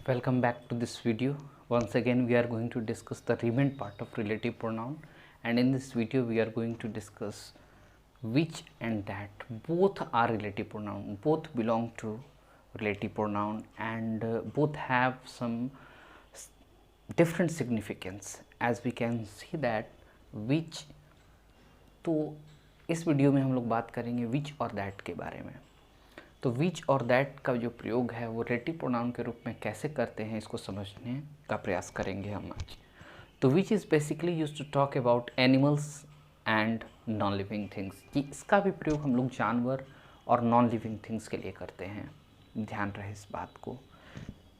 Welcome back to this video. Once again we are going to discuss the remain part of relative pronoun, and in this video we are going to discuss which and that. Both are relative pronoun, both belong to relative pronoun, and both have some different significance. As we can see that which, तो इस video में हम लोग बात करेंगे विच और that के बारे में। तो विच और दैट का जो प्रयोग है वो रिलेटिव प्रोनाउन के रूप में कैसे करते हैं इसको समझने का प्रयास करेंगे हम आज। तो which is basically use to talk about animals and non living things. कि इसका भी प्रयोग हम लोग जानवर और नॉन लिविंग थिंग्स के लिए करते हैं, ध्यान रहे इस बात को।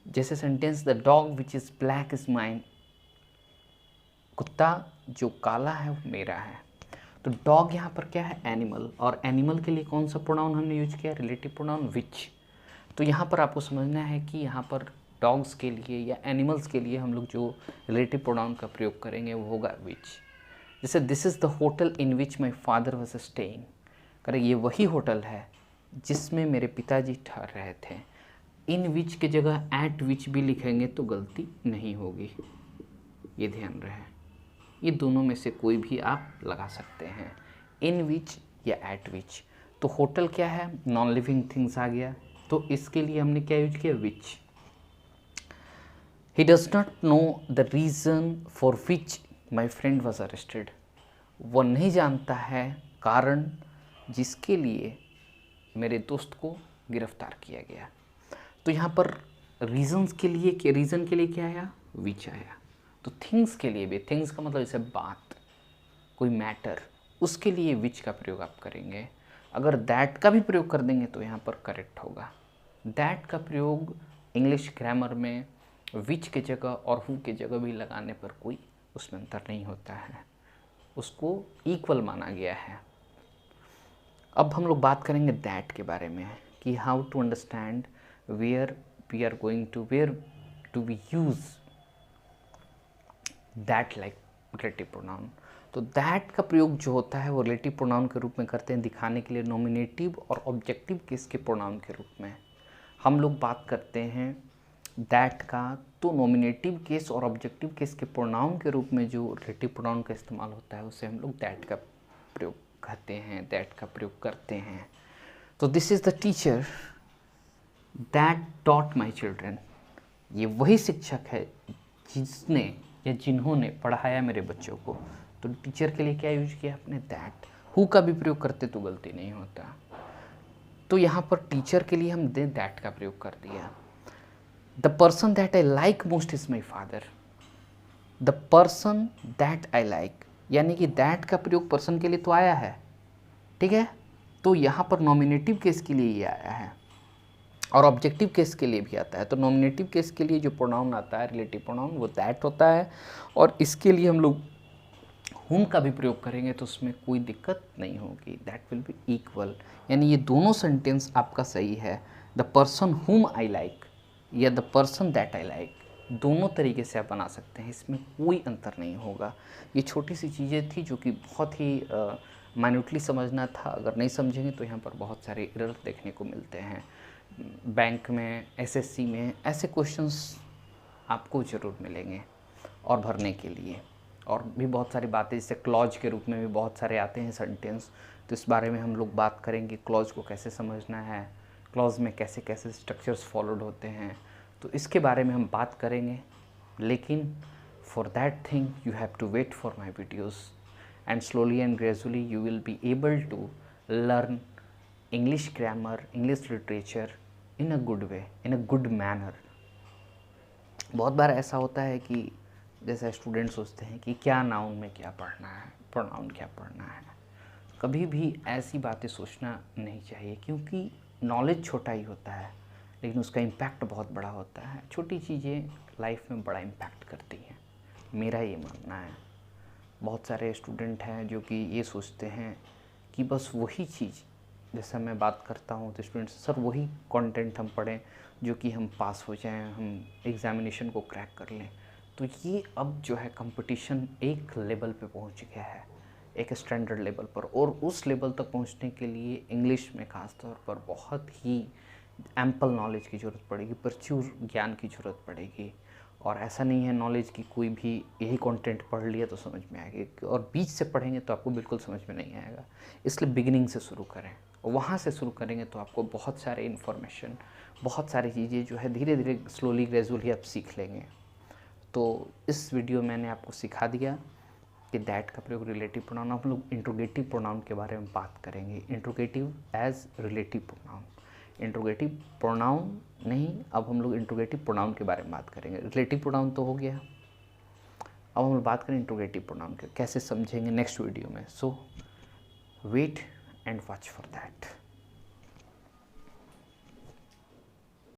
जैसे sentence the dog which is black is mine, कुत्ता जो काला है वो मेरा है। तो डॉग यहाँ पर क्या है, एनिमल, और एनिमल के लिए कौन सा प्रोनाउन हमने यूज किया, रिलेटिव प्रोनाउन विच। तो यहाँ पर आपको समझना है कि यहाँ पर डॉग्स के लिए या एनिमल्स के लिए हम लोग जो रिलेटिव प्रोनाउन का प्रयोग करेंगे वो होगा विच। जैसे this is the hotel in which my father was staying, करें ये वही होटल है जिसमें मेरे पिताजी ठहर रहे थे। इन विच के जगह एट विच भी लिखेंगे तो गलती नहीं होगी, ये ध्यान रहे। ये दोनों में से कोई भी आप लगा सकते हैं, इन विच या एट विच। तो होटल क्या है, नॉन लिविंग थिंग्स आ गया, तो इसके लिए हमने क्या यूज किया, which. He does not know the reason for which my friend was arrested, वो नहीं जानता है कारण जिसके लिए मेरे दोस्त को गिरफ्तार किया गया। तो यहाँ पर रीज़न्स के लिए, रीज़न के लिए क्या आया, विच आया। तो थिंग्स के लिए भी, थिंग्स का मतलब जैसे बात, कोई मैटर, उसके लिए विच का प्रयोग आप करेंगे। अगर दैट का भी प्रयोग कर देंगे तो यहाँ पर करेक्ट होगा। दैट का प्रयोग इंग्लिश ग्रामर में विच के जगह और हु के जगह भी लगाने पर कोई उसमें अंतर नहीं होता है, उसको इक्वल माना गया है। अब हम लोग बात करेंगे दैट के बारे में कि how to understand where we are going to, where to we use that like relative pronoun. तो दैट का प्रयोग जो होता है वो रिलेटिव प्रोनाउन के रूप में करते हैं दिखाने के लिए नॉमिनेटिव और ऑब्जेक्टिव केस के प्रोनाउन के रूप में। हम लोग बात करते हैं दैट का, तो नॉमिनेटिव केस और ऑब्जेक्टिव केस के प्रोनाउन के रूप में जो रिलेटिव प्रोनाउन का इस्तेमाल होता है उसे हम लोग दैट का प्रयोग करते हैं, दैट का प्रयोग करते हैं। तो this is the teacher that taught my children, ये वही शिक्षक है जिसने या जिन्होंने पढ़ाया मेरे बच्चों को। तो टीचर के लिए क्या यूज किया आपने, दैट। हु का भी प्रयोग करते तो गलती नहीं होता। तो यहाँ पर टीचर के लिए हम दैट का प्रयोग कर दिया। The person that I like most is my father, the person that I like, यानी कि दैट का प्रयोग पर्सन के लिए तो आया है, ठीक है। तो यहाँ पर नॉमिनेटिव केस के लिए ये आया है और ऑब्जेक्टिव केस के लिए भी आता है। तो नॉमिनेटिव केस के लिए जो प्रोनाउन आता है रिलेटिव प्रोनाउन वो दैट होता है, और इसके लिए हम लोग हुम का भी प्रयोग करेंगे तो उसमें कोई दिक्कत नहीं होगी, दैट विल बी इक्वल। यानी ये दोनों सेंटेंस आपका सही है, the person whom I like या the person that I like, दोनों तरीके से आप बना सकते हैं, इसमें कोई अंतर नहीं होगा। ये छोटी सी चीज़ें थी जो कि बहुत ही माइन्यूटली समझना था, अगर नहीं समझेंगे तो यहाँ पर बहुत सारे एरर देखने को मिलते हैं। बैंक में, एसएससी में ऐसे क्वेश्चंस आपको ज़रूर मिलेंगे और भरने के लिए, और भी बहुत सारी बातें जैसे क्लॉज के रूप में भी बहुत सारे आते हैं सेंटेंस। तो इस बारे में हम लोग बात करेंगे, क्लॉज को कैसे समझना है, क्लॉज में कैसे कैसे स्ट्रक्चर्स फॉलोड होते हैं, तो इसके बारे में हम बात करेंगे। लेकिन for that thing you have to wait for my videos, and slowly and gradually you will be able to learn English grammar, English literature in a good way, in a good manner. बहुत बार ऐसा होता है कि जैसे student सोचते हैं कि क्या नाउन में क्या पढ़ना है, प्रोनाउन क्या पढ़ना है। कभी भी ऐसी बातें सोचना नहीं चाहिए, क्योंकि नॉलेज छोटा ही होता है लेकिन उसका इम्पैक्ट बहुत बड़ा होता है। छोटी चीज़ें लाइफ में बड़ा इम्पैक्ट करती हैं, मेरा ये मानना है। बहुत सारे स्टूडेंट हैं जो कि ये सोचते हैं कि बस वही चीज़, जैसा मैं बात करता हूँ तो स्टूडेंट्स सर वही कंटेंट हम पढ़ें जो कि हम पास हो जाएं, हम एग्ज़ामिनेशन को क्रैक कर लें। तो ये अब जो है कंपटीशन एक लेवल पे पहुँच गया है, एक स्टैंडर्ड लेवल पर, और उस लेवल तक पहुँचने के लिए इंग्लिश में ख़ास तौर पर बहुत ही एम्पल नॉलेज की ज़रूरत पड़ेगी, प्रचुर ज्ञान की ज़रूरत पड़ेगी। और ऐसा नहीं है नॉलेज की कोई भी यही कंटेंट पढ़ लिया तो समझ में आएगी, और बीच से पढ़ेंगे तो आपको बिल्कुल समझ में नहीं आएगा। इसलिए बिगिनिंग से शुरू करें, वहाँ से शुरू करेंगे तो आपको बहुत सारे इन्फॉर्मेशन, बहुत सारी चीज़ें जो है धीरे धीरे स्लोली ग्रेजुअली आप सीख लेंगे। तो इस वीडियो में मैंने आपको सिखा दिया कि दैट का प्रयोग रिलेटिव प्रोनाउन। हम लोग इंट्रोगेटिव प्रोनाउन के बारे में बात करेंगे, interrogative as relative pronoun. Interrogative pronoun नहीं, अब हम लोग इंट्रोगेटिव प्रोनाउन के बारे में बात करेंगे। रिलेटिव प्रोनाउन तो हो गया, अब हम लोग बात करें इंट्रोगेटिव प्रोनाउन के, कैसे समझेंगे नेक्स्ट वीडियो में। So wait and watch for that.